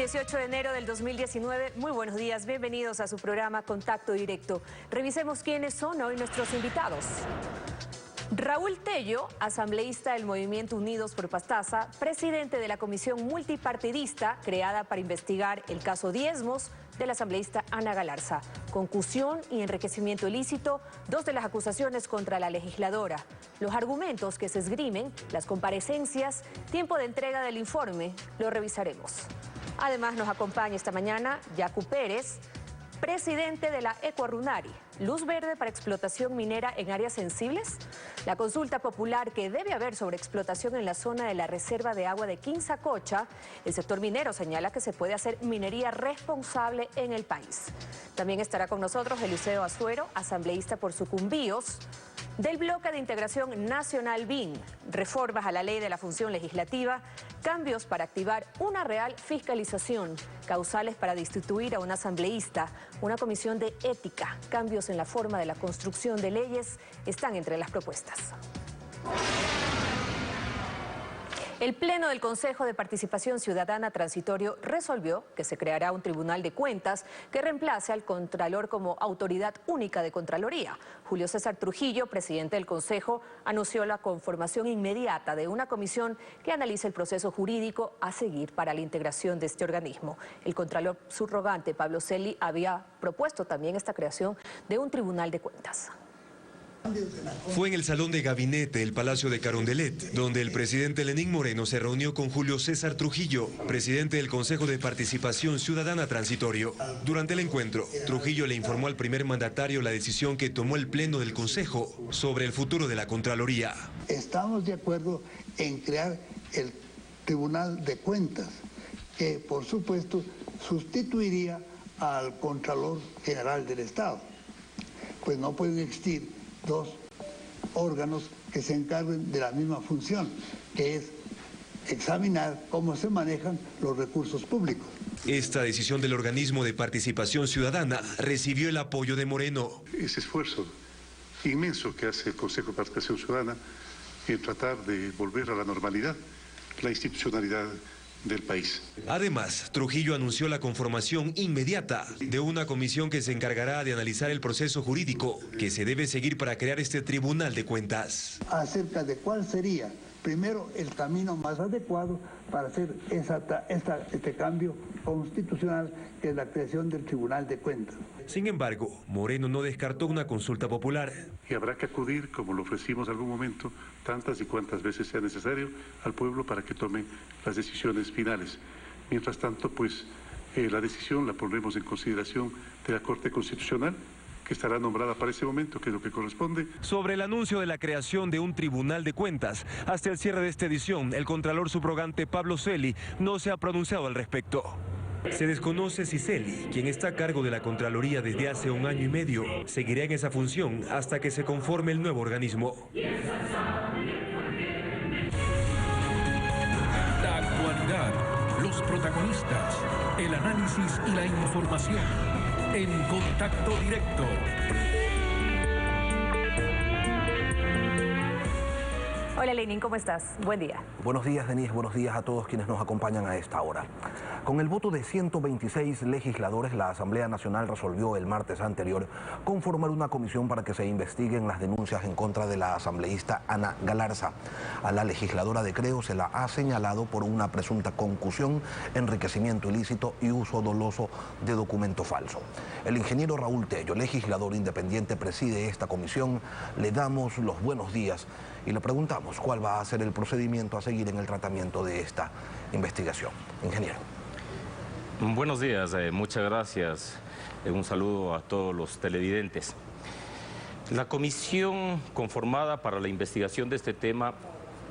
18 de enero del 2019. Muy buenos días, bienvenidos a su programa Contacto Directo. Revisemos quiénes son hoy nuestros invitados. Raúl Tello, asambleísta del Movimiento Unidos por Pastaza, presidente de la comisión multipartidista creada para investigar el caso Diezmos de la asambleísta Ana Galarza. Concusión y enriquecimiento ilícito, dos de las acusaciones contra la legisladora. Los argumentos que se esgrimen, las comparecencias, tiempo de entrega del informe, lo revisaremos. Además nos acompaña esta mañana Yacu Pérez, presidente de la Ecuarunari. ¿Luz verde para explotación minera en áreas sensibles? La consulta popular que debe haber sobre explotación en la zona de la reserva de agua de Quinzacocha, el sector minero señala que se puede hacer minería responsable en el país. También estará con nosotros Eliseo Azuero, asambleísta por Sucumbíos, del Bloque de Integración Nacional BIN, reformas a la ley de la función legislativa, cambios para activar una real fiscalización, causales para destituir a un asambleísta, una comisión de ética, cambios en la forma de la construcción de leyes, están entre las propuestas. El Pleno del Consejo de Participación Ciudadana Transitorio resolvió que se creará un Tribunal de Cuentas que reemplace al Contralor como autoridad única de Contraloría. Julio César Trujillo, presidente del Consejo, anunció la conformación inmediata de una comisión que analice el proceso jurídico a seguir para la integración de este organismo. El Contralor subrogante, Pablo Celi, había propuesto también esta creación de un Tribunal de Cuentas. Fue en el salón de gabinete del Palacio de Carondelet, donde el presidente Lenín Moreno se reunió con Julio César Trujillo, presidente del Consejo de Participación Ciudadana Transitorio. Durante el encuentro, Trujillo le informó al primer mandatario la decisión que tomó el Pleno del Consejo sobre el futuro de la Contraloría. Estamos de acuerdo en crear el Tribunal de Cuentas, que por supuesto sustituiría al Contralor General del Estado. Pues no pueden existir dos órganos que se encarguen de la misma función, que es examinar cómo se manejan los recursos públicos. Esta decisión del organismo de participación ciudadana recibió el apoyo de Moreno. Ese esfuerzo inmenso que hace el Consejo de Participación Ciudadana en tratar de volver a la normalidad, la institucionalidad del país. Además, Trujillo anunció la conformación inmediata de una comisión que se encargará de analizar el proceso jurídico que se debe seguir para crear este Tribunal de Cuentas. Acerca de cuál sería, primero, el camino más adecuado para hacer este cambio constitucional, que es la creación del Tribunal de Cuentas. Sin embargo, Moreno no descartó una consulta popular. Y habrá que acudir, como lo ofrecimos en algún momento, tantas y cuantas veces sea necesario, al pueblo para que tome las decisiones finales. Mientras tanto, pues, la decisión la pondremos en consideración de la Corte Constitucional, que estará nombrada para ese momento, que es lo que corresponde. Sobre el anuncio de la creación de un Tribunal de Cuentas, hasta el cierre de esta edición, el Contralor subrogante Pablo Celi no se ha pronunciado al respecto. Se desconoce si Celi, quien está a cargo de la Contraloría desde hace 1 año y medio, seguirá en esa función hasta que se conforme el nuevo organismo. La actualidad, los protagonistas, el análisis y la información en Contacto Directo. Hola Lenín, ¿cómo estás? Buen día. Buenos días, Denise. Buenos días a todos quienes nos acompañan a esta hora. Con el voto de 126 legisladores, la Asamblea Nacional resolvió el martes anterior conformar una comisión para que se investiguen las denuncias en contra de la asambleísta Ana Galarza. A la legisladora de Creo se la ha señalado por una presunta concusión, enriquecimiento ilícito y uso doloso de documento falso. El ingeniero Raúl Tello, legislador independiente, preside esta comisión. Le damos los buenos días y le preguntamos cuál va a ser el procedimiento a seguir en el tratamiento de esta investigación. Ingeniero. Buenos días, muchas gracias. Un saludo a todos los televidentes. La comisión conformada para la investigación de este tema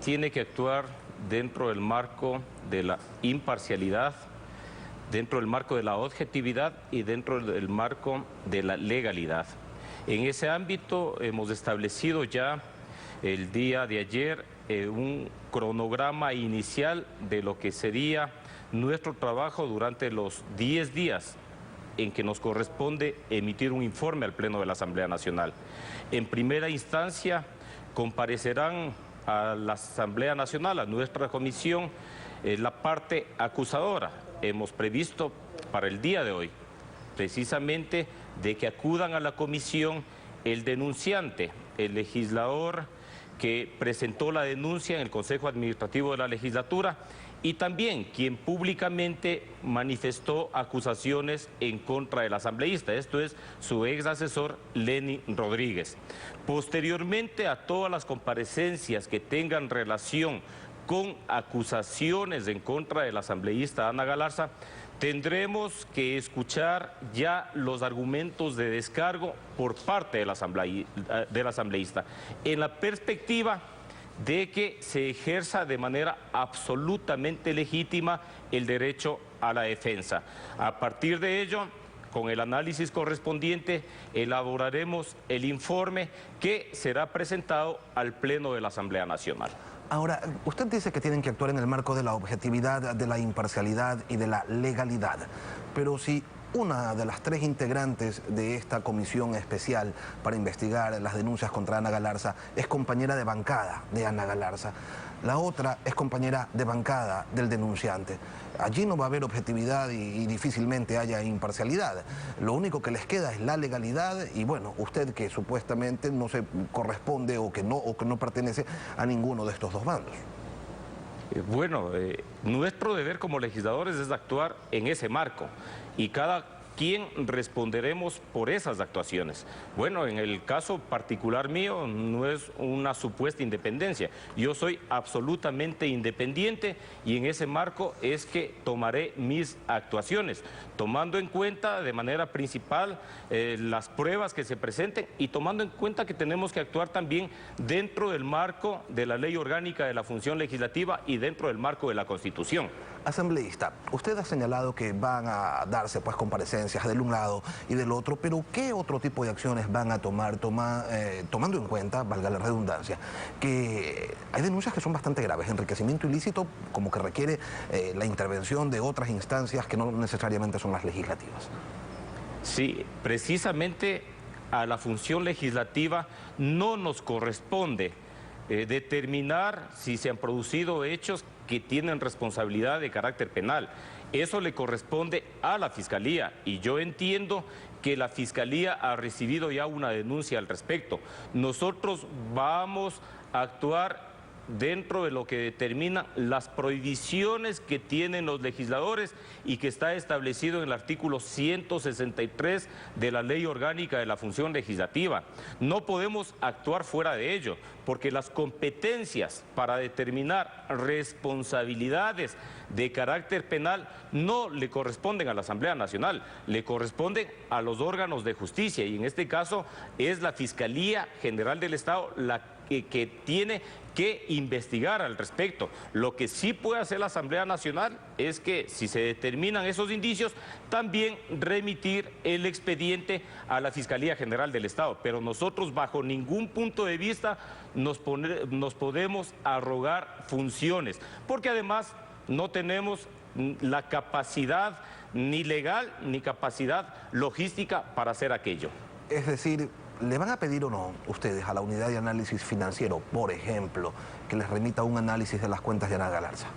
tiene que actuar dentro del marco de la imparcialidad, dentro del marco de la objetividad y dentro del marco de la legalidad. En ese ámbito hemos establecido ya el día de ayer un cronograma inicial de lo que sería nuestro trabajo durante los 10 días en que nos corresponde emitir un informe al Pleno de la Asamblea Nacional. En primera instancia comparecerán a la Asamblea Nacional, a nuestra comisión, la parte acusadora, hemos previsto para el día de hoy, precisamente de que acudan a la comisión el denunciante, el legislador que presentó la denuncia en el Consejo Administrativo de la Legislatura y también quien públicamente manifestó acusaciones en contra del asambleísta, esto es su ex asesor Lenin Rodríguez. Posteriormente a todas las comparecencias que tengan relación con acusaciones en contra del asambleísta Ana Galarza, tendremos que escuchar ya los argumentos de descargo por parte del asambleísta, en la perspectiva de que se ejerza de manera absolutamente legítima el derecho a la defensa. A partir de ello, con el análisis correspondiente, elaboraremos el informe que será presentado al Pleno de la Asamblea Nacional. Ahora, usted dice que tienen que actuar en el marco de la objetividad, de la imparcialidad y de la legalidad, pero si una de las 3 integrantes de esta comisión especial para investigar las denuncias contra Ana Galarza es compañera de bancada de Ana Galarza, la otra es compañera de bancada del denunciante, allí no va a haber objetividad y difícilmente haya imparcialidad. Lo único que les queda es la legalidad y bueno, usted que supuestamente no se corresponde o que no pertenece a ninguno de estos dos bandos. Bueno, nuestro deber como legisladores es actuar en ese marco y cada quien responderemos por esas actuaciones. Bueno, en el caso particular mío no es una supuesta independencia. Yo soy absolutamente independiente y en ese marco es que tomaré mis actuaciones, tomando en cuenta de manera principal las pruebas que se presenten y tomando en cuenta que tenemos que actuar también dentro del marco de la Ley Orgánica de la Función Legislativa y dentro del marco de la Constitución. Asambleísta, usted ha señalado que van a darse pues comparecencias del un lado y del otro, pero ¿qué otro tipo de acciones van a tomar tomando en cuenta, valga la redundancia, que hay denuncias que son bastante graves, enriquecimiento ilícito como que requiere la intervención de otras instancias que no necesariamente son las legislativas? Sí, precisamente a la función legislativa no nos corresponde determinar si se han producido hechos que tienen responsabilidad de carácter penal. Eso le corresponde a la Fiscalía y yo entiendo que la Fiscalía ha recibido ya una denuncia al respecto. Nosotros vamos a actuar dentro de lo que determinan las prohibiciones que tienen los legisladores y que está establecido en el artículo 163 de la Ley Orgánica de la Función Legislativa. No podemos actuar fuera de ello, porque las competencias para determinar responsabilidades de carácter penal no le corresponden a la Asamblea Nacional, le corresponden a los órganos de justicia y en este caso es la Fiscalía General del Estado la que tiene que investigar al respecto. Lo que sí puede hacer la Asamblea Nacional es que si se determinan esos indicios, también remitir el expediente a la Fiscalía General del Estado. Pero nosotros bajo ningún punto de vista nos podemos arrogar funciones, porque además no tenemos la capacidad ni legal ni capacidad logística para hacer aquello. Es decir, ¿le van a pedir o no ustedes a la unidad de análisis financiero, por ejemplo, que les remita un análisis de las cuentas de Ana Galarza?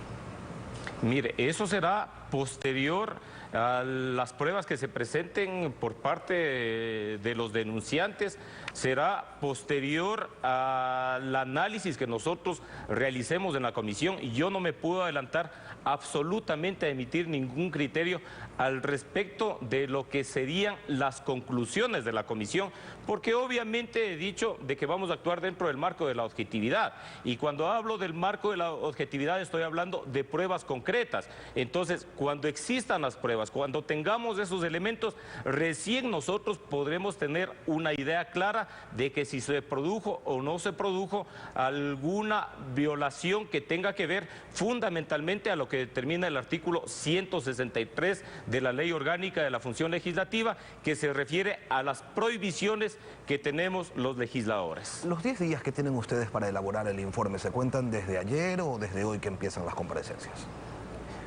Mire, eso será posterior a las pruebas que se presenten por parte de los denunciantes, será posterior al análisis que nosotros realicemos en la comisión y yo no me puedo adelantar absolutamente a emitir ningún criterio al respecto de lo que serían las conclusiones de la comisión, porque obviamente he dicho de que vamos a actuar dentro del marco de la objetividad y cuando hablo del marco de la objetividad estoy hablando de pruebas concretas. Entonces, cuando existan las pruebas, cuando tengamos esos elementos, recién nosotros podremos tener una idea clara de que si se produjo o no se produjo alguna violación que tenga que ver fundamentalmente a lo que determina el artículo 163 de la Ley Orgánica de la Función Legislativa, que se refiere a las prohibiciones que tenemos los legisladores. Los 10 días que tienen ustedes para elaborar el informe, ¿se cuentan desde ayer o desde hoy que empiezan las comparecencias?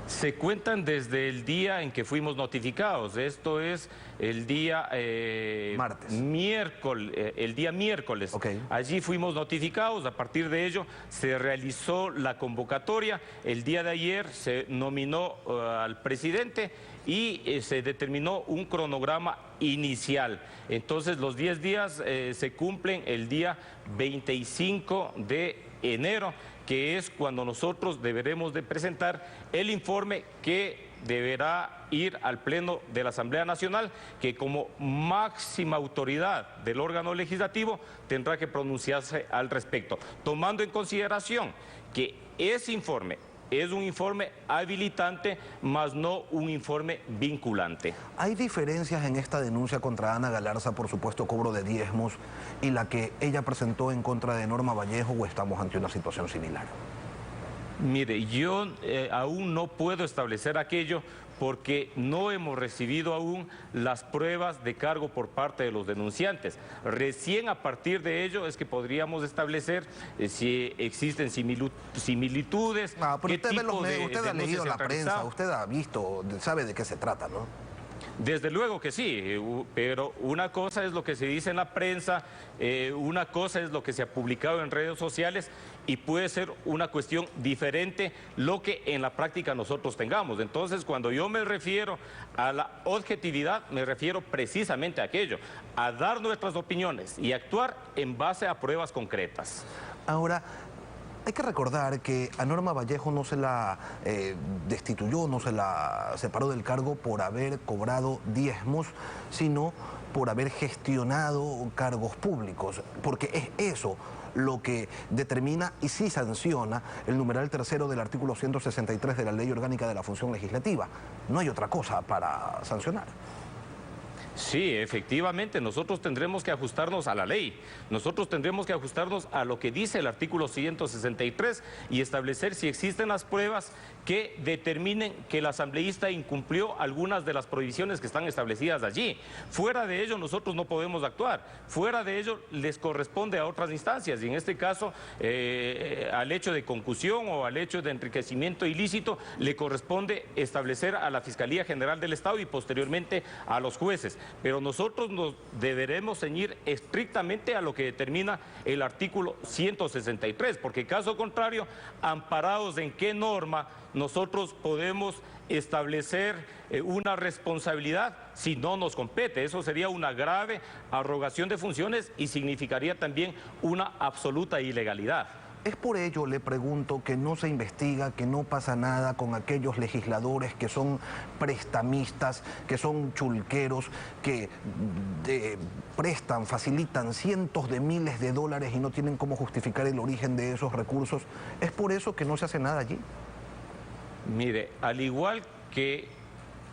Se cuentan desde el día en que fuimos notificados. Esto es el día miércoles. Okay. Allí fuimos notificados. A partir de ello se realizó la convocatoria. El día de ayer se nominó al presidente y se determinó un cronograma inicial. Entonces los 10 días se cumplen el día 25 de enero, que es cuando nosotros deberemos de presentar el informe que deberá ir al Pleno de la Asamblea Nacional, que como máxima autoridad del órgano legislativo tendrá que pronunciarse al respecto, tomando en consideración que ese informe es un informe habilitante, más no un informe vinculante. ¿Hay diferencias en esta denuncia contra Ana Galarza por supuesto cobro de diezmos y la que ella presentó en contra de Norma Vallejo, o estamos ante una situación similar? Mire, yo aún no puedo establecer aquello porque no hemos recibido aún las pruebas de cargo por parte de los denunciantes. Recién a partir de ello es que podríamos establecer si existen similitudes. Pero usted ha leído la prensa, usted ha visto, sabe de qué se trata, ¿no? Desde luego que sí, pero una cosa es lo que se dice en la prensa, una cosa es lo que se ha publicado en redes sociales y puede ser una cuestión diferente lo que en la práctica nosotros tengamos. Entonces, cuando yo me refiero a la objetividad, me refiero precisamente a aquello, a dar nuestras opiniones y actuar en base a pruebas concretas. Ahora, hay que recordar que a Norma Vallejo no se la destituyó, no se la separó del cargo por haber cobrado diezmos, sino por haber gestionado cargos públicos, porque es eso lo que determina y sí sanciona el numeral tercero del artículo 163 de la Ley Orgánica de la Función Legislativa. No hay otra cosa para sancionar. Sí, efectivamente, nosotros tendremos que ajustarnos a la ley, nosotros tendremos que ajustarnos a lo que dice el artículo 163 y establecer si existen las pruebas que determinen que el asambleísta incumplió algunas de las prohibiciones que están establecidas allí. Fuera de ello nosotros no podemos actuar, fuera de ello les corresponde a otras instancias y en este caso al hecho de concusión o al hecho de enriquecimiento ilícito le corresponde establecer a la Fiscalía General del Estado y posteriormente a los jueces. Pero nosotros nos deberemos ceñir estrictamente a lo que determina el artículo 163, porque caso contrario, amparados en qué norma nosotros podemos establecer una responsabilidad si no nos compete. Eso sería una grave arrogación de funciones y significaría también una absoluta ilegalidad. Es por ello, le pregunto, que no se investiga, que no pasa nada con aquellos legisladores que son prestamistas, que son chulqueros, que prestan, facilitan cientos de miles de dólares y no tienen cómo justificar el origen de esos recursos. ¿Es por eso que no se hace nada allí? Mire, al igual que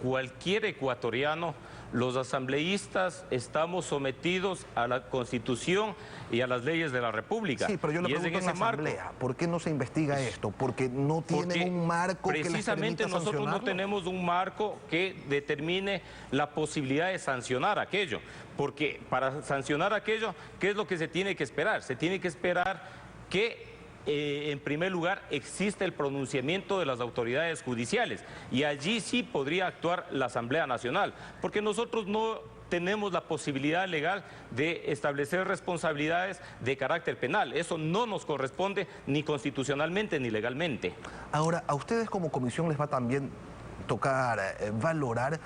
cualquier ecuatoriano, los asambleístas estamos sometidos a la Constitución y a las leyes de la República. Sí, pero yo le pregunto en la Asamblea, ¿por qué no se investiga esto? ¿Porque no tienen un marco que les permita sancionarlo? Precisamente nosotros no tenemos un marco que determine la posibilidad de sancionar aquello. Porque para sancionar aquello, ¿qué es lo que se tiene que esperar? Se tiene que esperar que en primer lugar existe el pronunciamiento de las autoridades judiciales y allí sí podría actuar la Asamblea Nacional, porque nosotros no tenemos la posibilidad legal de establecer responsabilidades de carácter penal. Eso no nos corresponde ni constitucionalmente ni legalmente. Ahora, a ustedes como comisión les va también tocar valorar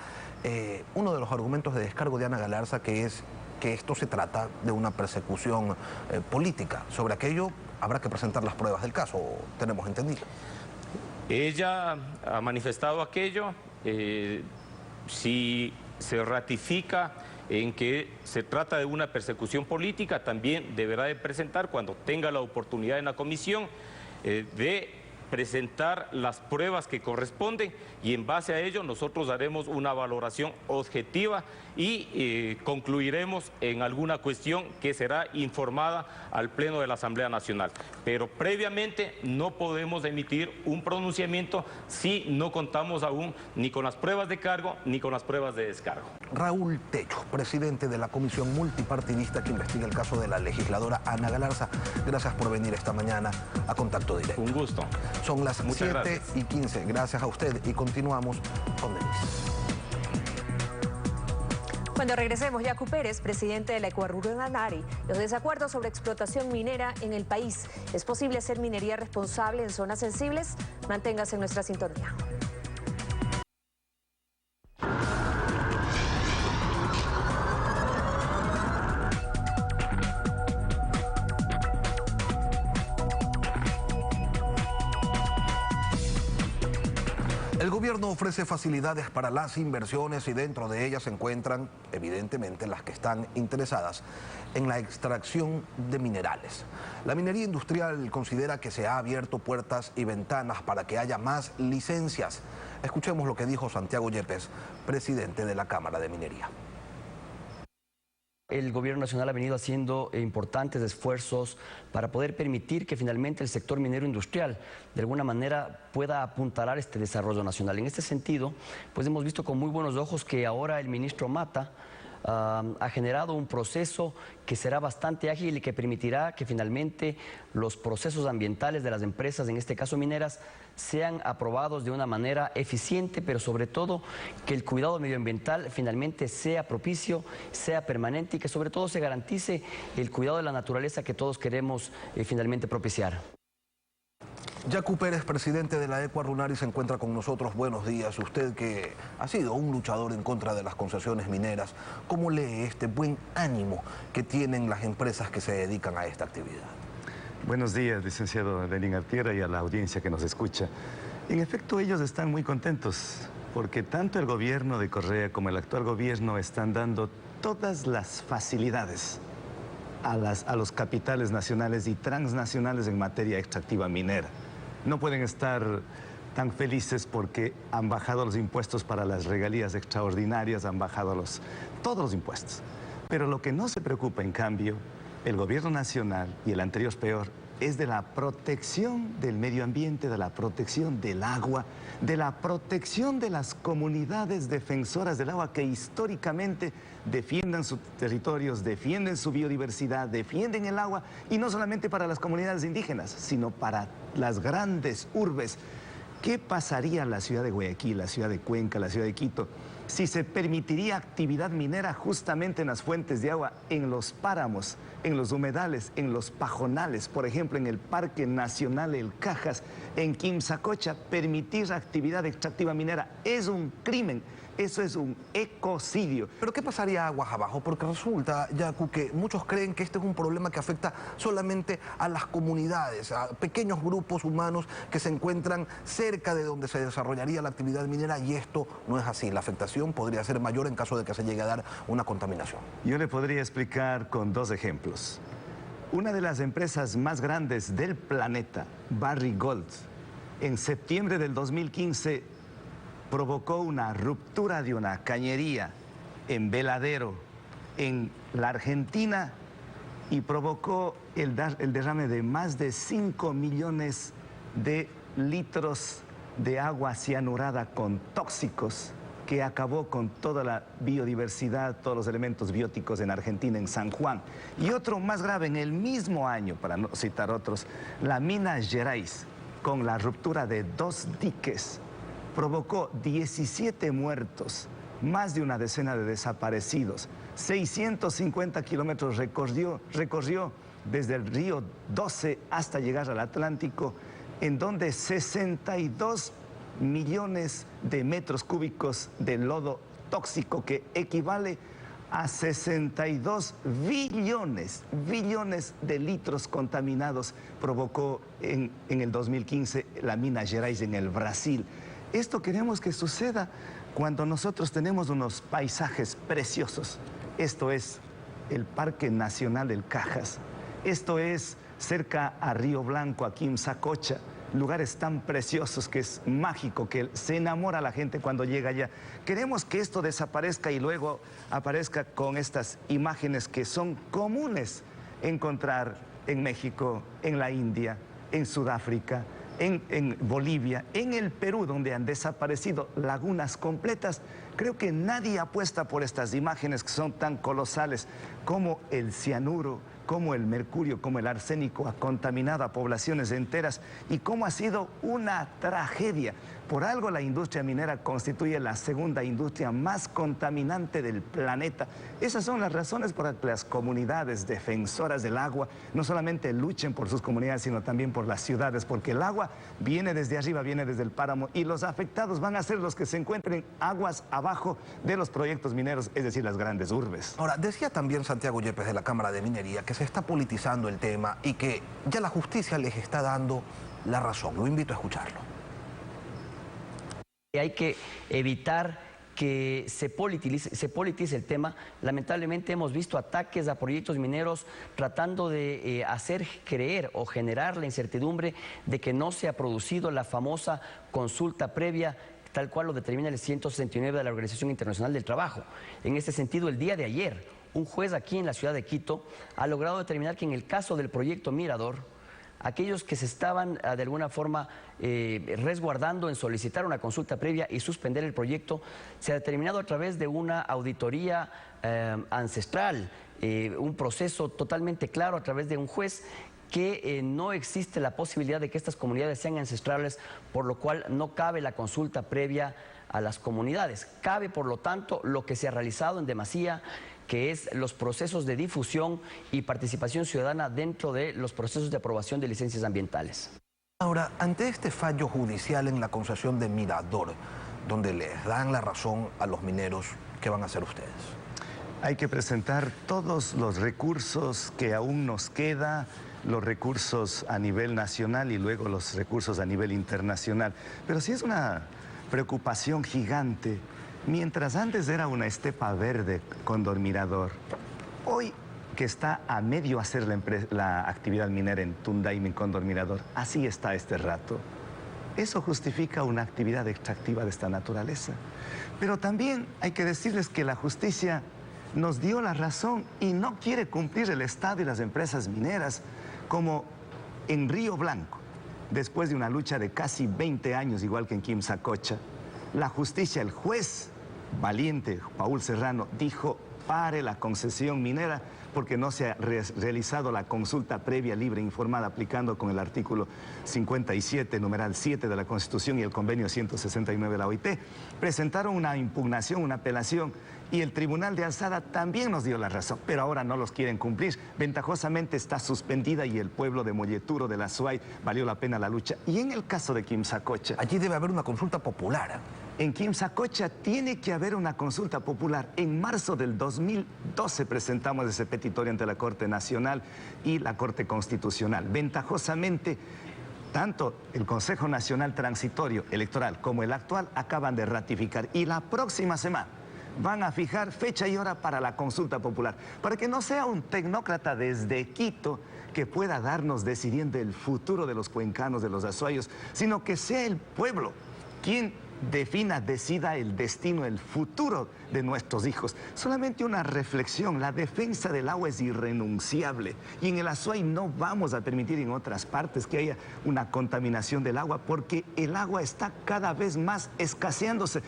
uno de los argumentos de descargo de Ana Galarza, que es que esto se trata de una persecución política. Sobre aquello habrá que presentar las pruebas del caso, tenemos entendido. Ella ha manifestado aquello, si se ratifica en que se trata de una persecución política, también deberá de presentar, cuando tenga la oportunidad en la comisión, de presentar las pruebas que corresponden y en base a ello nosotros haremos una valoración objetiva y concluiremos en alguna cuestión que será informada al Pleno de la Asamblea Nacional. Pero previamente no podemos emitir un pronunciamiento si no contamos aún ni con las pruebas de cargo ni con las pruebas de descargo. Raúl Tello, presidente de la comisión multipartidista que investiga el caso de la legisladora Ana Galarza, gracias por venir esta mañana a Contacto Directo. Un gusto. Son las Muchas 7:15. Gracias a usted y continuamos con Denise. Cuando regresemos, Yacu Pérez, presidente de la Ecuarruranari, los desacuerdos sobre explotación minera en el país. ¿Es posible hacer minería responsable en zonas sensibles? Manténgase en nuestra sintonía. El gobierno ofrece facilidades para las inversiones y dentro de ellas se encuentran, evidentemente, las que están interesadas en la extracción de minerales. La minería industrial considera que se ha abierto puertas y ventanas para que haya más licencias. Escuchemos lo que dijo Santiago Yepes, presidente de la Cámara de Minería. El gobierno nacional ha venido haciendo importantes esfuerzos para poder permitir que finalmente el sector minero industrial de alguna manera pueda apuntalar este desarrollo nacional. En este sentido, pues hemos visto con muy buenos ojos que ahora el ministro Mata ha generado un proceso que será bastante ágil y que permitirá que finalmente los procesos ambientales de las empresas, en este caso mineras, sean aprobados de una manera eficiente, pero sobre todo que el cuidado medioambiental finalmente sea propicio, sea permanente y que sobre todo se garantice el cuidado de la naturaleza que todos queremos finalmente propiciar. Yacu Pérez, presidente de la Ecuarruranari, se encuentra con nosotros. Buenos días. Usted que ha sido un luchador en contra de las concesiones mineras, ¿cómo lee este buen ánimo que tienen las empresas que se dedican a esta actividad? Buenos días, licenciado Lenín Artiera, y a la audiencia que nos escucha. En efecto, ellos están muy contentos porque tanto el gobierno de Correa como el actual gobierno están dando todas las facilidades a los capitales nacionales y transnacionales en materia extractiva minera. No pueden estar tan felices porque han bajado los impuestos para las regalías extraordinarias, han bajado todos los impuestos. Pero lo que no se preocupa, en cambio, el gobierno nacional, y el anterior es peor, es de la protección del medio ambiente, de la protección del agua, de la protección de las comunidades defensoras del agua que históricamente defienden sus territorios, defienden su biodiversidad, defienden el agua, y no solamente para las comunidades indígenas, sino para las grandes urbes. ¿Qué pasaría en la ciudad de Guayaquil, la ciudad de Cuenca, la ciudad de Quito, si se permitiría actividad minera justamente en las fuentes de agua, en los páramos, en los humedales, en los pajonales? Por ejemplo, en el Parque Nacional El Cajas, en Quimsacocha, permitir actividad extractiva minera es un crimen. Eso es un ecocidio. ¿Pero qué pasaría aguas abajo? Porque resulta, Yacu, que muchos creen que este es un problema que afecta solamente a las comunidades, a pequeños grupos humanos que se encuentran cerca de donde se desarrollaría la actividad minera, y esto no es así. La afectación podría ser mayor en caso de que se llegue a dar una contaminación. Yo le podría explicar con dos ejemplos. Una de las empresas más grandes del planeta, Barrick Gold, en septiembre del 2015 provocó una ruptura de una cañería en Veladero, en la Argentina, y provocó el derrame de más de 5 millones de litros de agua cianurada con tóxicos, que acabó con toda la biodiversidad, todos los elementos bióticos en Argentina, en San Juan. Y otro más grave, en el mismo año, para no citar otros, la mina Gerais, con la ruptura de 2 diques, provocó 17 muertos, más de una decena de desaparecidos, 650 kilómetros recorrió desde el río 12 hasta llegar al Atlántico, en donde 62 millones de metros cúbicos de lodo tóxico, que equivale a 62 billones de litros contaminados, provocó en el 2015 la mina Gerais en el Brasil. Esto queremos que suceda cuando nosotros tenemos unos paisajes preciosos. Esto es el Parque Nacional del Cajas. Esto es cerca a Río Blanco, aquí en Sacocha, lugares tan preciosos que es mágico, que se enamora a la gente cuando llega allá. Queremos que esto desaparezca y luego aparezca con estas imágenes que son comunes encontrar en México, en la India, en Sudáfrica, en Bolivia, en el Perú, donde han desaparecido lagunas completas. Creo que nadie apuesta por estas imágenes que son tan colosales como el cianuro, cómo el mercurio, cómo el arsénico ha contaminado a poblaciones enteras y cómo ha sido una tragedia. Por algo la industria minera constituye la segunda industria más contaminante del planeta. Esas son las razones por las que las comunidades defensoras del agua no solamente luchen por sus comunidades, sino también por las ciudades, porque el agua viene desde arriba, viene desde el páramo, y los afectados van a ser los que se encuentren aguas abajo de los proyectos mineros, es decir, las grandes urbes. Ahora, decía también Santiago Yepes de la Cámara de Minería que se está politizando el tema y que ya la justicia les está dando la razón. Lo invito a escucharlo. Hay que evitar que se politice el tema. Lamentablemente hemos visto ataques a proyectos mineros tratando de hacer creer o generar la incertidumbre de que no se ha producido la famosa consulta previa, tal cual lo determina el 169 de la Organización Internacional del Trabajo. En este sentido, el día de ayer, un juez aquí en la ciudad de Quito ha logrado determinar que en el caso del proyecto Mirador, aquellos que se estaban de alguna forma resguardando en solicitar una consulta previa y suspender el proyecto, se ha determinado a través de una auditoría ancestral, un proceso totalmente claro a través de un juez, que no existe la posibilidad de que estas comunidades sean ancestrales, por lo cual no cabe la consulta previa a las comunidades. Cabe, por lo tanto, lo que se ha realizado en demasía, que es los procesos de difusión y participación ciudadana dentro de los procesos de aprobación de licencias ambientales. Ahora, ante este fallo judicial en la concesión de Mirador, donde les dan la razón a los mineros, ¿qué van a hacer ustedes? Hay que presentar todos los recursos que aún nos queda, los recursos a nivel nacional y luego los recursos a nivel internacional. Pero sí es una preocupación gigante. Mientras antes era una estepa verde Cóndor Mirador, hoy que está a medio hacer la actividad minera en Tundaime, en Cóndor Mirador, así está este rato. Eso justifica una actividad extractiva de esta naturaleza. Pero también hay que decirles que la justicia nos dio la razón y no quiere cumplir el Estado y las empresas mineras, como en Río Blanco, después de una lucha de casi 20 años, igual que en Quimsacocha. La justicia, el juez valiente, Paul Serrano, dijo: pare la concesión minera porque no se ha realizado la consulta previa, libre e informada, aplicando con el artículo 57, numeral 7 de la Constitución y el convenio 169 de la OIT. Presentaron una impugnación, una apelación, y el Tribunal de Alzada también nos dio la razón, pero ahora no los quieren cumplir. Ventajosamente está suspendida y el pueblo de Molleturo, de la Suay, valió la pena la lucha. Y en el caso de Quimsacocha, allí debe haber una consulta popular. En Quimsacocha tiene que haber una consulta popular. En marzo del 2012 presentamos ese petitorio ante la Corte Nacional y la Corte Constitucional. Ventajosamente, tanto el Consejo Nacional Transitorio Electoral como el actual acaban de ratificar, y la próxima semana van a fijar fecha y hora para la consulta popular, para que no sea un tecnócrata desde Quito que pueda darnos decidiendo el futuro de los cuencanos, de los azuayos, sino que sea el pueblo quien decida el destino, el futuro de nuestros hijos. Solamente una reflexión: la defensa del agua es irrenunciable, y en el Azuay no vamos a permitir en otras partes que haya una contaminación del agua, porque el agua está cada vez más escaseándose.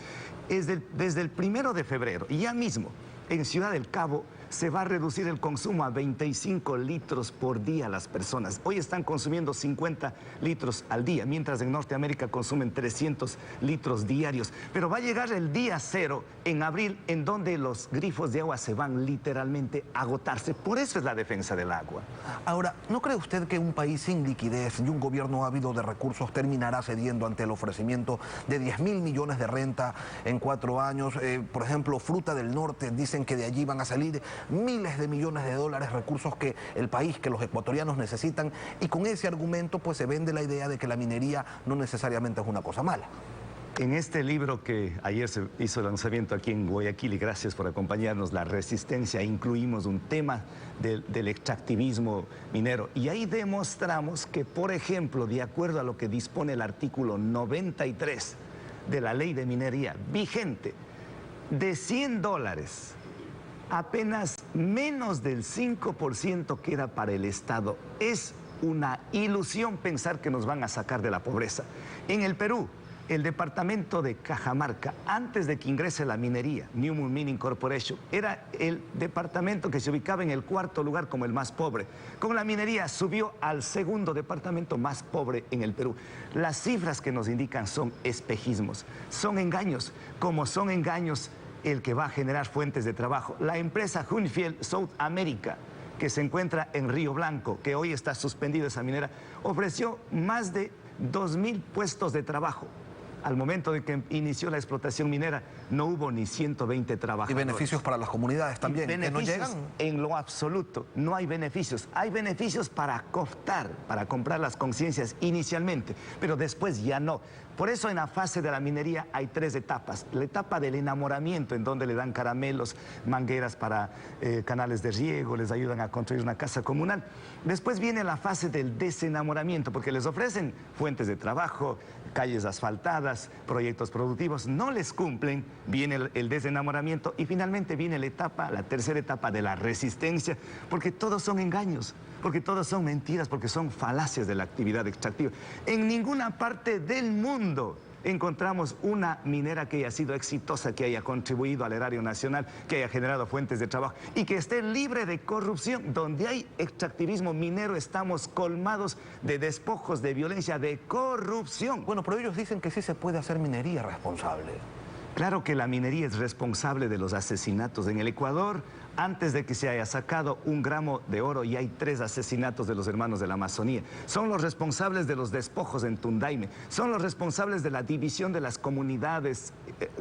Desde el 1 de febrero, y ya mismo, en Ciudad del Cabo, se va a reducir el consumo a 25 litros por día las personas. Hoy están consumiendo 50 litros al día, mientras en Norteamérica consumen 300 litros diarios. Pero va a llegar el día cero en abril, en donde los grifos de agua se van literalmente a agotarse. Por eso es la defensa del agua. Ahora, ¿no cree usted que un país sin liquidez y un gobierno ávido de recursos terminará cediendo ante el ofrecimiento de 10.000 millones de renta en 4 años? Por ejemplo, Fruta del Norte, dicen que de allí van a salir miles de millones de dólares, recursos que el país, que los ecuatorianos necesitan, y con ese argumento pues se vende la idea de que la minería no necesariamente es una cosa mala. En este libro que ayer se hizo el lanzamiento aquí en Guayaquil, y gracias por acompañarnos, La Resistencia, incluimos un tema del extractivismo minero, y ahí demostramos que, por ejemplo, de acuerdo a lo que dispone el artículo 93 de la ley de minería vigente, de $100, apenas menos del 5% queda para el Estado. Es una ilusión pensar que nos van a sacar de la pobreza. En el Perú, el departamento de Cajamarca, antes de que ingrese la minería, Newmont Mining Corporation, era el departamento que se ubicaba en el 4º lugar como el más pobre. Con la minería subió al 2º departamento más pobre en el Perú. Las cifras que nos indican son espejismos, son engaños, como son engaños el que va a generar fuentes de trabajo. La empresa Hunfield South America, que se encuentra en Río Blanco, que hoy está suspendida esa minera, ofreció más de 2.000 puestos de trabajo. Al momento de que inició la explotación minera, no hubo ni 120 trabajadores. Y beneficios para las comunidades también, que no llegan. En lo absoluto, no hay beneficios. Hay beneficios para cooptar, para comprar las conciencias inicialmente, pero después ya no. Por eso en la fase de la minería hay 3 etapas. La etapa del enamoramiento, en donde le dan caramelos, mangueras para canales de riego, les ayudan a construir una casa comunal. Después viene la fase del desenamoramiento, porque les ofrecen fuentes de trabajo, calles asfaltadas, proyectos productivos, no les cumplen, viene el desenamoramiento y finalmente viene la 3ª etapa de la resistencia, porque todos son engaños, porque todos son mentiras, porque son falacias de la actividad extractiva. En ninguna parte del mundo encontramos una minera que haya sido exitosa, que haya contribuido al erario nacional, que haya generado fuentes de trabajo y que esté libre de corrupción. Donde hay extractivismo minero estamos colmados de despojos, de violencia, de corrupción. Bueno, pero ellos dicen que sí se puede hacer minería responsable. Claro que la minería es responsable de los asesinatos. En el Ecuador, antes de que se haya sacado 1 gramo de oro, y hay 3 asesinatos de los hermanos de la Amazonía. Son los responsables de los despojos en Tundaime. Son los responsables de la división de las comunidades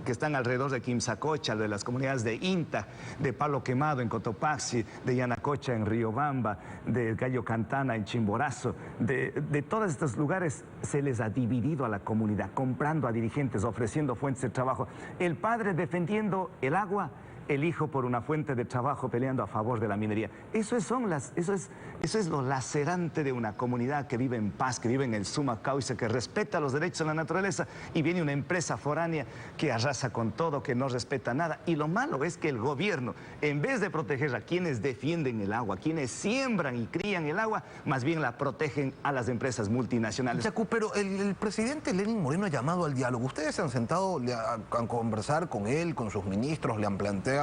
que están alrededor de Quimsacocha, de las comunidades de Inta, de Palo Quemado en Cotopaxi, de Yanacocha en Riobamba, de Gallo Cantana en Chimborazo. De todos estos lugares se les ha dividido a la comunidad, comprando a dirigentes, ofreciendo fuentes de trabajo. El padre defendiendo el agua, el hijo por una fuente de trabajo peleando a favor de la minería. Eso es lo lacerante de una comunidad que vive en paz, que vive en el suma causa, que respeta los derechos de la naturaleza, y viene una empresa foránea que arrasa con todo, que no respeta nada. Y lo malo es que el gobierno, en vez de proteger a quienes defienden el agua, quienes siembran y crían el agua, más bien la protegen a las empresas multinacionales. Yacu, pero el presidente Lenín Moreno ha llamado al diálogo. ¿Ustedes se han sentado a conversar con él, con sus ministros, le han planteado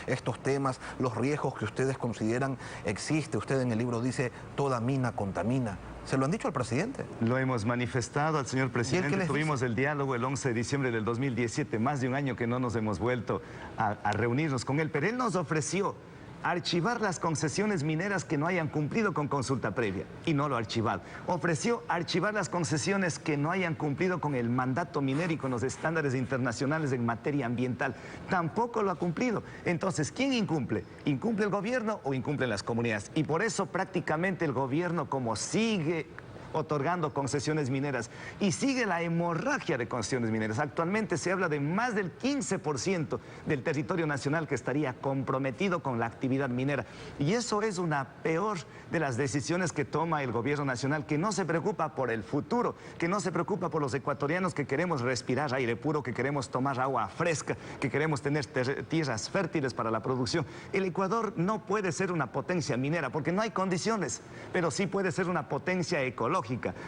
estos temas, los riesgos que ustedes consideran existe? Usted en el libro dice, toda mina contamina. ¿Se lo han dicho al presidente? Lo hemos manifestado al señor presidente. Tuvimos el diálogo el 11 de diciembre del 2017, más de un año que no nos hemos vuelto a reunirnos con él, pero él nos ofreció archivar las concesiones mineras que no hayan cumplido con consulta previa, y no lo ha archivado. Ofreció archivar las concesiones que no hayan cumplido con el mandato minero y con los estándares internacionales en materia ambiental. Tampoco lo ha cumplido. Entonces, ¿quién incumple? ¿Incumple el gobierno o incumplen las comunidades? Y por eso prácticamente el gobierno, como sigue otorgando concesiones mineras y sigue la hemorragia de concesiones mineras. Actualmente se habla de más del 15% del territorio nacional que estaría comprometido con la actividad minera. Y eso es una peor de las decisiones que toma el gobierno nacional, que no se preocupa por el futuro, que no se preocupa por los ecuatorianos que queremos respirar aire puro, que queremos tomar agua fresca, que queremos tener tierras fértiles para la producción. El Ecuador no puede ser una potencia minera porque no hay condiciones, pero sí puede ser una potencia ecológica.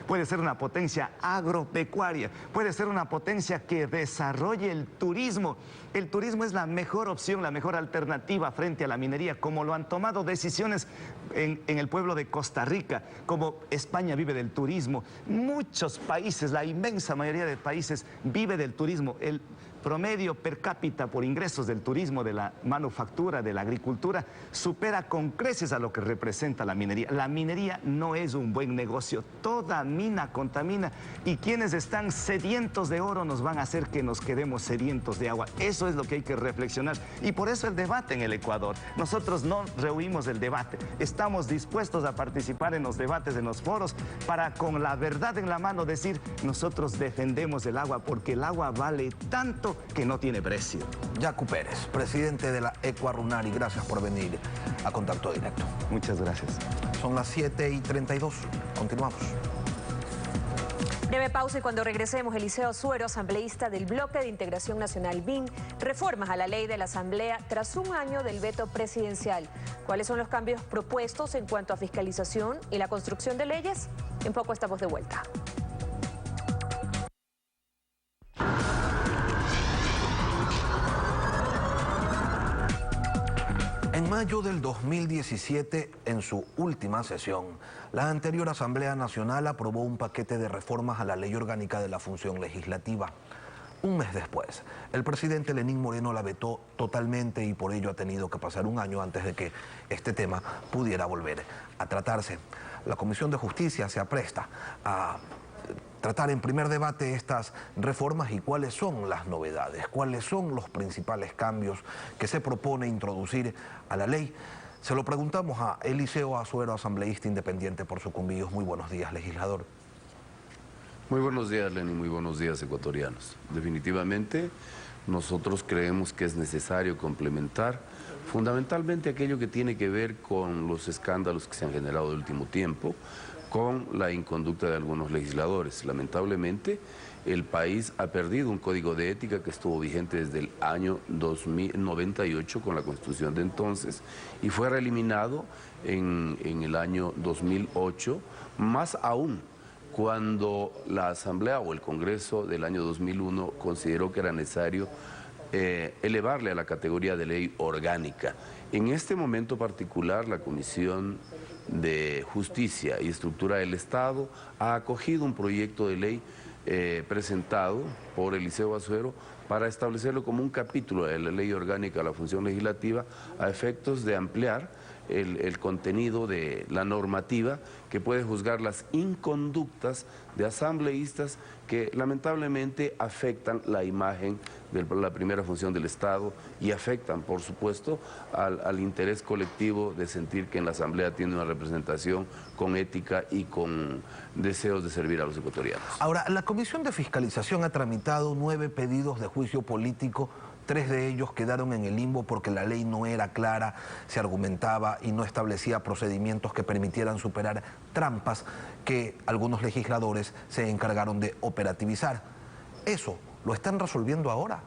Puede ser una potencia agropecuaria, puede ser una potencia que desarrolle el turismo. El turismo es la mejor opción, la mejor alternativa frente a la minería, como lo han tomado decisiones en el pueblo de Costa Rica, como España vive del turismo. Muchos países, la inmensa mayoría de países vive del turismo. El promedio per cápita por ingresos del turismo, de la manufactura, de la agricultura, supera con creces a lo que representa la minería. La minería no es un buen negocio. Toda mina contamina, y quienes están sedientos de oro nos van a hacer que nos quedemos sedientos de agua. Eso es lo que hay que reflexionar, y por eso el debate en el Ecuador. Nosotros no rehuimos el debate, estamos dispuestos a participar en los debates, en los foros, para con la verdad en la mano decir, nosotros defendemos el agua porque el agua vale tanto que no tiene precio. Yacu Pérez, presidente de la Ecuarunari, gracias por venir a Contacto Directo. Muchas gracias. Son las 7:32. Continuamos. Breve pausa, y cuando regresemos, Eliseo Suero, asambleísta del Bloque de Integración Nacional BIN, reformas a la ley de la Asamblea tras un año del veto presidencial. ¿Cuáles son los cambios propuestos en cuanto a fiscalización y la construcción de leyes? En poco estamos de vuelta. En mayo del 2017, en su última sesión, la anterior Asamblea Nacional aprobó un paquete de reformas a la Ley Orgánica de la Función Legislativa. Un mes después, el presidente Lenín Moreno la vetó totalmente y por ello ha tenido que pasar un año antes de que este tema pudiera volver a tratarse. La Comisión de Justicia se apresta a tratar en primer debate estas reformas y cuáles son las novedades, cuáles son los principales cambios que se propone introducir a la ley. Se lo preguntamos a Eliseo Azuero, asambleísta independiente por Sucumbíos. Muy buenos días, legislador. Muy buenos días, Lenín, muy buenos días, ecuatorianos. Definitivamente, nosotros creemos que es necesario complementar fundamentalmente aquello que tiene que ver con los escándalos que se han generado de último tiempo, con la inconducta de algunos legisladores. Lamentablemente, el país ha perdido un código de ética que estuvo vigente desde el año 98 con la Constitución de entonces y fue reeliminado en el año 2008, más aún cuando la Asamblea o el Congreso del año 2001 consideró que era necesario elevarle a la categoría de ley orgánica. En este momento particular, la Comisión de Justicia y Estructura del Estado ha acogido un proyecto de ley presentado por Eliseo Azuero para establecerlo como un capítulo de la Ley Orgánica de la Función Legislativa a efectos de ampliar el contenido de la normativa que puede juzgar las inconductas de asambleístas que lamentablemente afectan la imagen de la primera función del Estado y afectan, por supuesto, al interés colectivo de sentir que en la Asamblea tiene una representación con ética y con deseos de servir a los ecuatorianos. Ahora, la Comisión de Fiscalización ha tramitado 9 pedidos de juicio político. 3 de ellos quedaron en el limbo porque la ley no era clara, se argumentaba y no establecía procedimientos que permitieran superar trampas que algunos legisladores se encargaron de operativizar. ¿Eso lo están resolviendo ahora?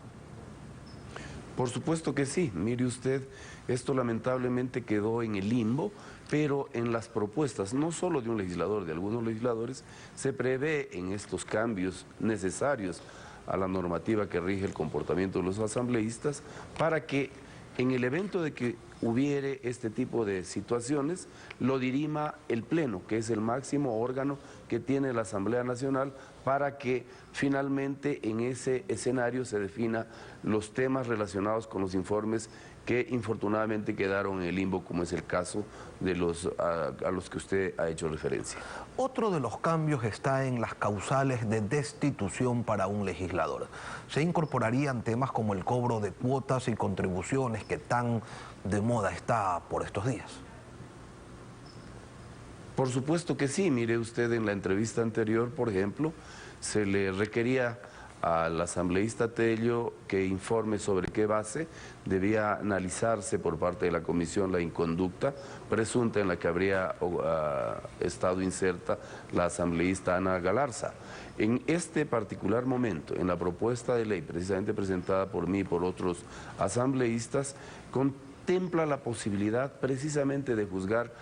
Por supuesto que sí. Mire usted, esto lamentablemente quedó en el limbo, pero en las propuestas, no solo de un legislador, de algunos legisladores, se prevé en estos cambios necesarios a la normativa que rige el comportamiento de los asambleístas para que en el evento de que hubiere este tipo de situaciones lo dirima el Pleno, que es el máximo órgano que tiene la Asamblea Nacional para que finalmente en ese escenario se defina los temas relacionados con los informes que infortunadamente quedaron en el limbo, como es el caso de a los que usted ha hecho referencia. Otro de los cambios está en las causales de destitución para un legislador. Se incorporarían temas como el cobro de cuotas y contribuciones que tan de moda está por estos días. Por supuesto que sí. Mire usted, en la entrevista anterior, por ejemplo, se le requería al asambleísta Tello que informe sobre qué base debía analizarse por parte de la comisión la inconducta presunta en la que habría estado inserta la asambleísta Ana Galarza. En este particular momento, en la propuesta de ley precisamente presentada por mí y por otros asambleístas, contempla la posibilidad precisamente de juzgar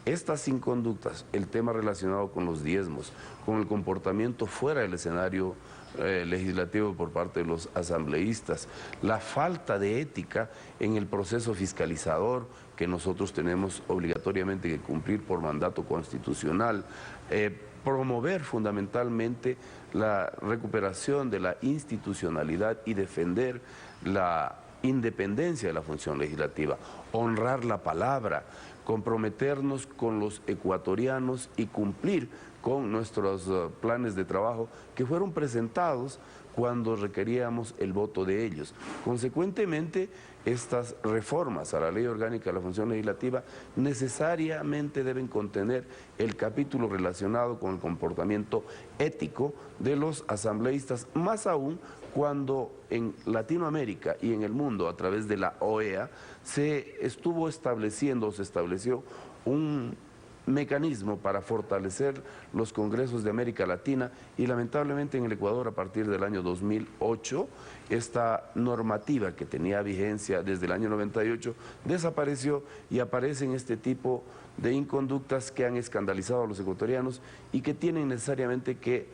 estas inconductas, el tema relacionado con los diezmos, con el comportamiento fuera del escenario legislativo por parte de los asambleístas, la falta de ética en el proceso fiscalizador que nosotros tenemos obligatoriamente que cumplir por mandato constitucional, promover fundamentalmente la recuperación de la institucionalidad y defender la independencia de la función legislativa, honrar la palabra, comprometernos con los ecuatorianos y cumplir con nuestros planes de trabajo que fueron presentados cuando requeríamos el voto de ellos. Consecuentemente, estas reformas a la Ley Orgánica de la Función Legislativa necesariamente deben contener el capítulo relacionado con el comportamiento ético de los asambleístas, más aún cuando en Latinoamérica y en el mundo, a través de la OEA, se estableció un mecanismo para fortalecer los congresos de América Latina y lamentablemente en el Ecuador a partir del año 2008 esta normativa que tenía vigencia desde el año 98 desapareció y aparecen este tipo de inconductas que han escandalizado a los ecuatorianos y que tienen necesariamente que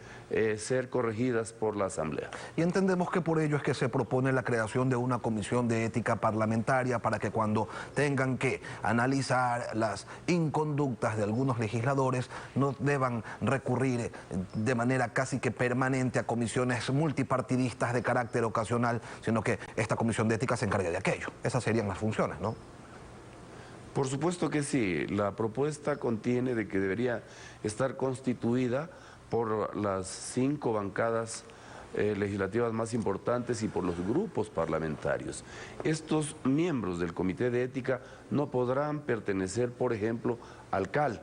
ser corregidas por la Asamblea. Y entendemos que por ello es que se propone la creación de una comisión de ética parlamentaria para que cuando tengan que analizar las inconductas de algunos legisladores no deban recurrir de manera casi que permanente a comisiones multipartidistas de carácter ocasional, sino que esta comisión de ética se encargue de aquello. Esas serían las funciones, ¿no? Por supuesto que sí, la propuesta contiene de que debería estar constituida por las 5 bancadas legislativas más importantes y por los grupos parlamentarios. Estos miembros del Comité de Ética no podrán pertenecer, por ejemplo, al CAL,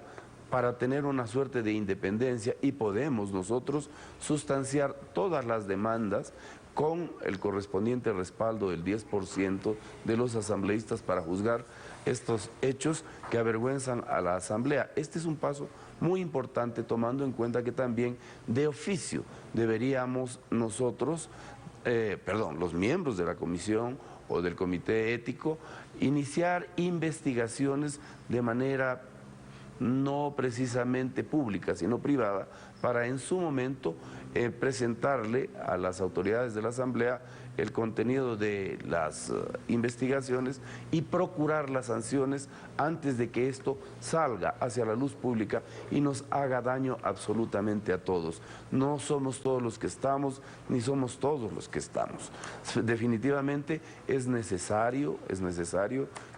para tener una suerte de independencia y podemos nosotros sustanciar todas las demandas con el correspondiente respaldo del 10% de los asambleístas para juzgar estos hechos que avergüenzan a la Asamblea. Este es un paso muy importante tomando en cuenta que también de oficio deberíamos nosotros, los miembros de la comisión o del comité ético, iniciar investigaciones de manera no precisamente pública, sino privada, para en su momento presentarle a las autoridades de la Asamblea el contenido de las investigaciones y procurar las sanciones antes de que esto salga hacia la luz pública y nos haga daño absolutamente a todos. No somos todos los que estamos, ni somos todos los que estamos. Definitivamente es necesario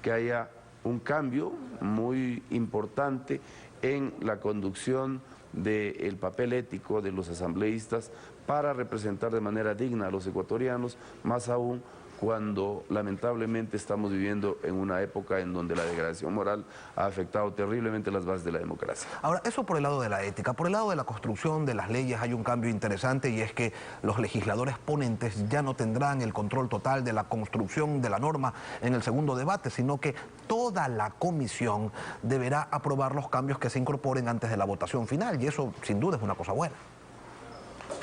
que haya un cambio muy importante en la conducción del papel ético de los asambleístas para representar de manera digna a los ecuatorianos, más aún cuando lamentablemente estamos viviendo en una época en donde la degradación moral ha afectado terriblemente las bases de la democracia. Ahora, eso por el lado de la ética. Por el lado de la construcción de las leyes hay un cambio interesante y es que los legisladores ponentes ya no tendrán el control total de la construcción de la norma en el segundo debate, sino que toda la comisión deberá aprobar los cambios que se incorporen antes de la votación final y eso sin duda es una cosa buena.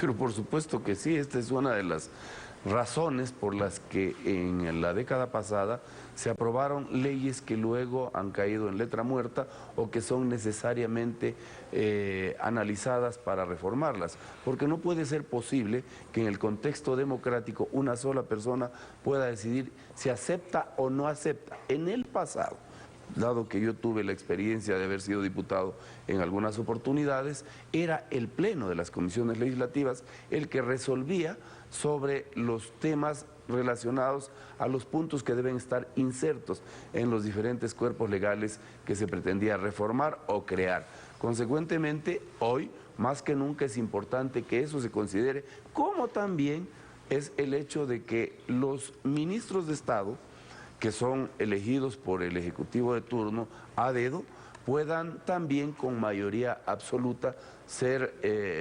Pero por supuesto que sí, esta es una de las razones por las que en la década pasada se aprobaron leyes que luego han caído en letra muerta o que son necesariamente analizadas para reformarlas, porque no puede ser posible que en el contexto democrático una sola persona pueda decidir si acepta o no acepta. En el pasado, dado que yo tuve la experiencia de haber sido diputado en algunas oportunidades, era el pleno de las comisiones legislativas el que resolvía sobre los temas relacionados a los puntos que deben estar insertos en los diferentes cuerpos legales que se pretendía reformar o crear. Consecuentemente, hoy, más que nunca, es importante que eso se considere, como también es el hecho de que los ministros de Estado, que son elegidos por el Ejecutivo de turno a dedo, puedan también con mayoría absoluta ser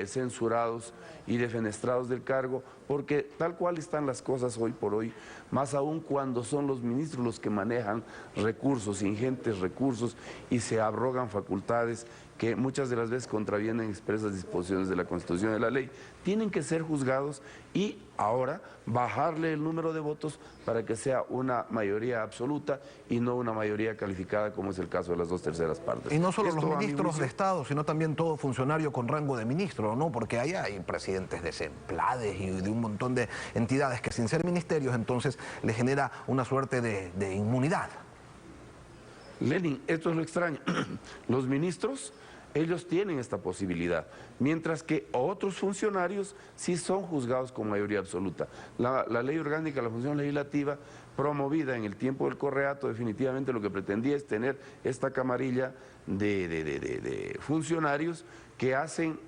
censurados y defenestrados del cargo, porque tal cual están las cosas hoy por hoy, más aún cuando son los ministros los que manejan recursos, ingentes recursos, y se abrogan facultades que muchas de las veces contravienen expresas disposiciones de la Constitución y de la ley, tienen que ser juzgados y ahora bajarle el número de votos para que sea una mayoría absoluta y no una mayoría calificada como es el caso de las 2/3 partes. Y no solo los ministros de Estado, sino también todo funcionario con rango de ministro, ¿no? Porque ahí hay presidentes de CEMPLADES y de un montón de entidades que sin ser ministerios entonces le genera una suerte de inmunidad. Lenin, esto es lo extraño. Los ministros, ellos tienen esta posibilidad, mientras que otros funcionarios sí son juzgados con mayoría absoluta. La ley orgánica de la función legislativa, promovida en el tiempo del Correato, definitivamente lo que pretendía es tener esta camarilla de funcionarios que hacen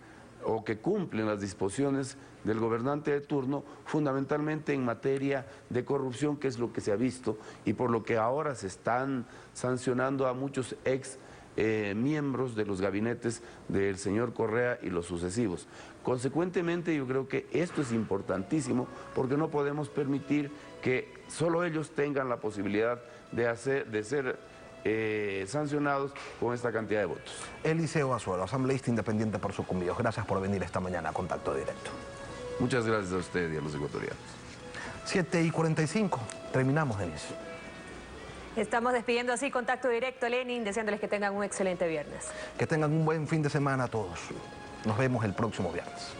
o que cumplen las disposiciones del gobernante de turno, fundamentalmente en materia de corrupción, que es lo que se ha visto y por lo que ahora se están sancionando a muchos miembros de los gabinetes del señor Correa y los sucesivos. Consecuentemente, yo creo que esto es importantísimo porque no podemos permitir que solo ellos tengan la posibilidad de ser sancionados con esta cantidad de votos. Eliseo Azuero, asambleísta independiente por Sucumbíos. Gracias por venir esta mañana a Contacto Directo. Muchas gracias a usted y a los ecuatorianos. 7:45. Terminamos, Denise. Estamos despidiendo así Contacto Directo, Lenin, deseándoles que tengan un excelente viernes. Que tengan un buen fin de semana a todos. Nos vemos el próximo viernes.